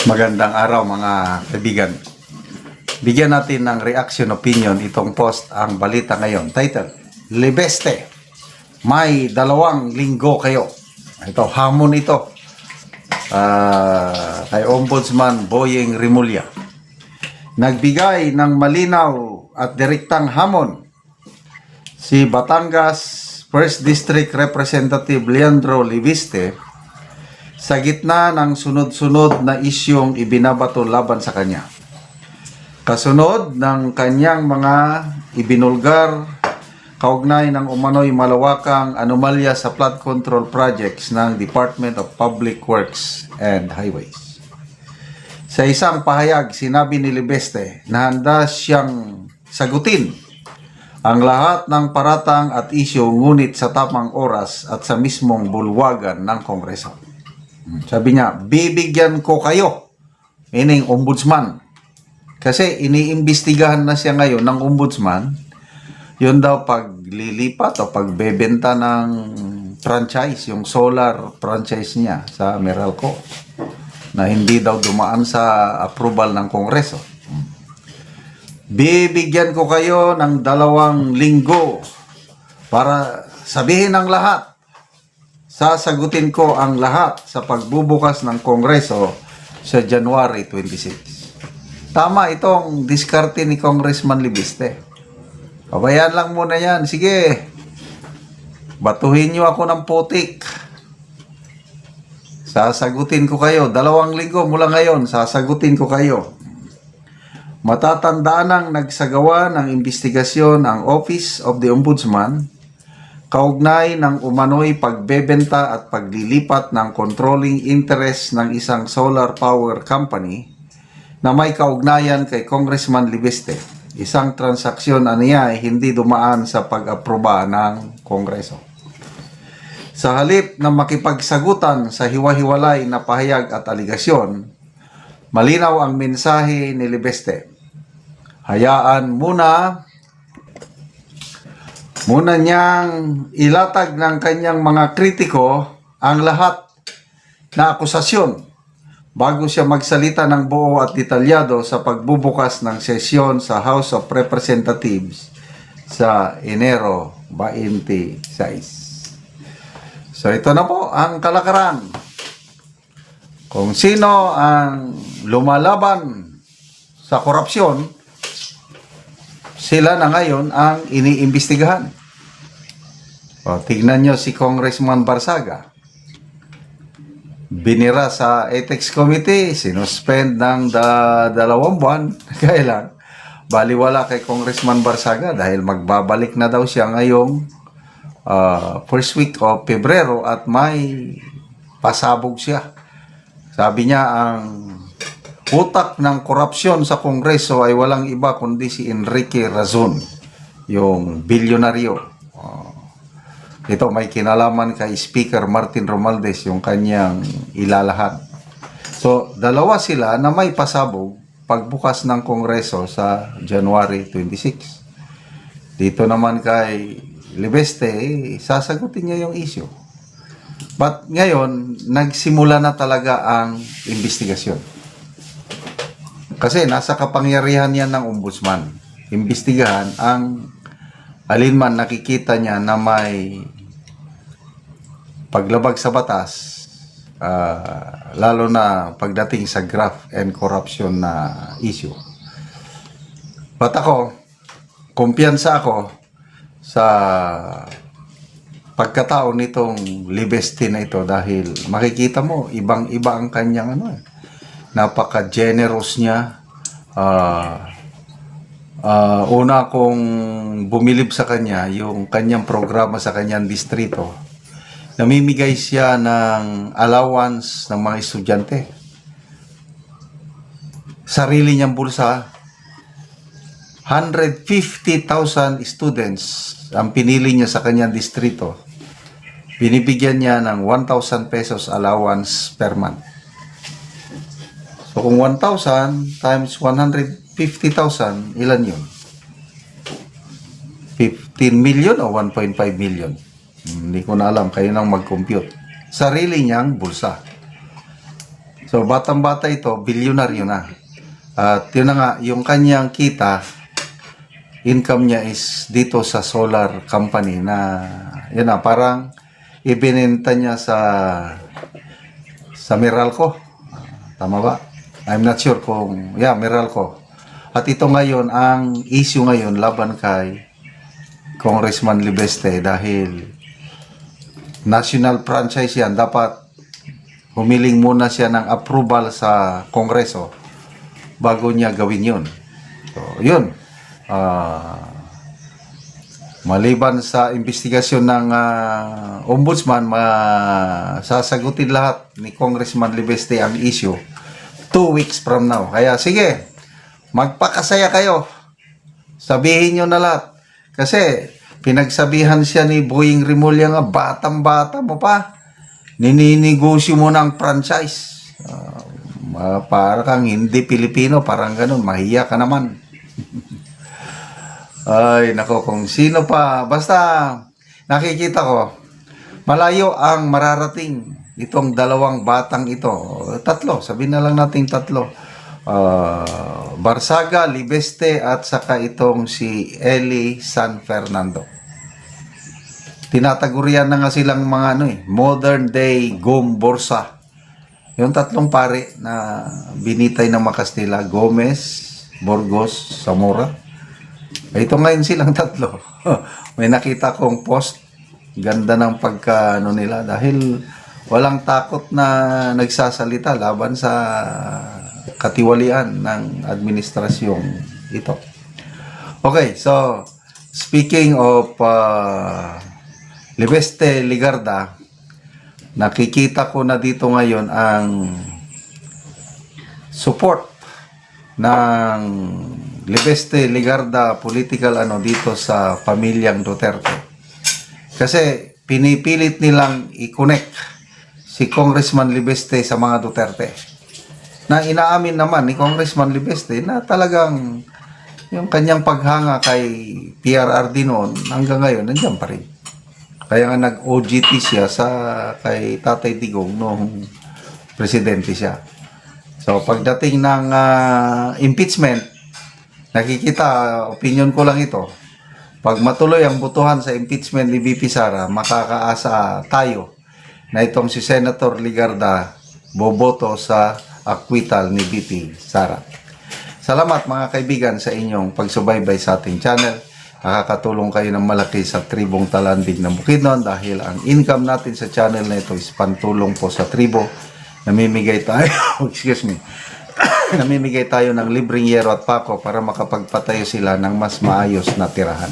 Magandang araw mga kaibigan. Bigyan natin ng reaction opinion itong post ang balita ngayon. Title, Libeste, may 2 linggo kayo. Ito, hamon ito. Kay Ombudsman Boyeng Rimulya. Nagbigay ng malinaw at direktang hamon si Batangas 1st District Representative Leandro Libeste sa gitna ng sunod-sunod na isyong ibinabato laban sa kanya. Kasunod ng kanyang mga ibinulgar kaugnay ng umano'y malawakang anomalya sa flood control projects ng Department of Public Works and Highways. Sa isang pahayag, sinabi ni Libeste na handa siyang sagutin ang lahat ng paratang at isyu ngunit sa tamang oras at sa mismong bulwagan ng Kongreso. Sabi niya, bibigyan ko kayo, meaning ombudsman. Kasi iniimbestigahan na siya ngayon ng ombudsman, yun daw paglilipat o pagbebenta ng franchise, yung solar franchise niya sa Meralco, na hindi daw dumaan sa approval ng Kongreso. Bibigyan ko kayo ng 2 linggo para sabihin ang lahat. Sasagutin ko ang lahat sa pagbubukas ng Kongreso sa January 26. Tama itong diskarte ni Congressman Libeste. Pabayaan lang muna yan. Sige, batuhin nyo ako ng putik. Sasagutin ko kayo. 2 linggo mula ngayon, sasagutin ko kayo. Matatandaan ang nagsagawa ng investigasyon ang Office of the Ombudsman kaugnay ng umano'y pagbebenta at paglilipat ng controlling interest ng isang solar power company na may kaugnayan kay Congressman Libeste. Isang transaksyon niya ay hindi dumaan sa pag-aproba ng Kongreso. Sa halip na makipagsagutan sa hiwa-hiwalay na pahayag at aligasyon, malinaw ang mensahe ni Libeste. Hayaan muna niyang ilatag ng kanyang mga kritiko ang lahat na akusasyon bago siya magsalita ng buo at detalyado sa pagbubukas ng sesyon sa House of Representatives sa Enero 26. So ito na po ang kalakaran. Kung sino ang lumalaban sa korupsyon, sila na ngayon ang iniimbestigahan. O, tignan nyo si Congressman Barsaga. Binira sa Ethics Committee, sinuspend ng 2 buwan. Kailan? Baliwala kay Congressman Barsaga dahil magbabalik na daw siya ngayong first week of Pebrero at may pasabog siya. Sabi niya ang utak ng korupsyon sa Kongreso ay walang iba kundi si Enrique Razon, yung bilyonaryo. Ito may kinalaman kay Speaker Martin Romualdez, yung kanyang ilalahan. So, 2 sila na may pasabog pagbukas ng Kongreso sa January 26. Dito naman kay Libeste, sasagutin niya yung issue. But ngayon, nagsimula na talaga ang investigasyon. Kasi nasa kapangyarihan yan ng ombudsman. Imbestigahan ang alinman nakikita niya na may paglabag sa batas, lalo na pagdating sa graft and corruption na issue. But ako, kumpiyansa ako sa pagkatao nitong Libeste na ito dahil makikita mo, ibang-iba ang kanyang napaka-generous niya. Una kong bumilib sa kanya, yung kanyang programa sa kanyang distrito. Namimigay siya ng allowance ng mga estudyante. Sarili niyang bulsa. 150,000 students ang pinili niya sa kanyang distrito. Binibigyan niya ng 1,000 pesos allowance per month. So kung 1,000 times 150,000, ilan yun? 15 million o 1.5 million? Hindi ko na alam, kayo nang mag-compute. Sarili niyang bulsa. So, batang-bata ito, bilyonaryo na. At yun na nga, yung kanyang kita, income niya is dito sa solar company na, yun na, parang ibinenta niya sa Meralco. Tama ba? I'm not sure kung, yeah, Meralco. At ito ngayon, ang issue ngayon laban kay Congressman Libeste dahil national franchise yan, dapat humiling muna siya ng approval sa Kongreso bago niya gawin yun. So, yun. Maliban sa investigasyon ng ombudsman, sasagutin lahat ni Congressman Libeste ang issue 2 weeks from now. Kaya sige, magpakasaya kayo. Sabihin nyo na lahat. Kasi pinagsabihan siya ni Boying Rimulya nga, batang-bata mo pa. Nininegosyo mo ng franchise. Para kang hindi Pilipino, parang ganun. Mahiya ka naman. Ay, nako, kung sino pa. Basta, nakikita ko, malayo ang mararating itong dalawang batang ito. Tatlo, sabihin na lang natin tatlo. Barsaga, Libeste, at saka itong si Eli San Fernando. Tinatagurian na nga silang mga modern day gomborsa. Yung tatlong pare na binitay ng Makastila, Gomez, Burgos, Zamora. Ito ngayon silang tatlo. May nakita kong post. Ganda ng pagka nila dahil walang takot na nagsasalita laban sa katiwalian ng administrasyong ito. Okay, so speaking of Libeste Ligarda, nakikita ko na dito ngayon ang support ng Libeste Ligarda political dito sa pamilyang Duterte. Kasi pinipilit nilang i-connect si Congressman Libeste sa mga Duterte. Na inaamin naman ni Congressman Libeste na talagang yung kanyang paghanga kay PRRD noon hanggang ngayon nandiyan pa rin. Kaya nga nag-OGT siya kay Tatay Digong nung presidente siya. So pagdating ng impeachment, nakikita, opinion ko lang ito, pag matuloy ang botohan sa impeachment ni VP Sara, makakaasa tayo na itong si Senator Ligarda boboto sa acquittal ni VP Sara. Salamat mga kaibigan sa inyong pagsubaybay sa ating channel. Nakakatulong kayo ng malaki sa tribong Talandig ng Bukidnon dahil ang income natin sa channel na ito is pantulong po sa tribo. Namimigay tayo, excuse me, namimigay tayo ng libreng yero at pako para makapagpatayo sila ng mas maayos na tirahan.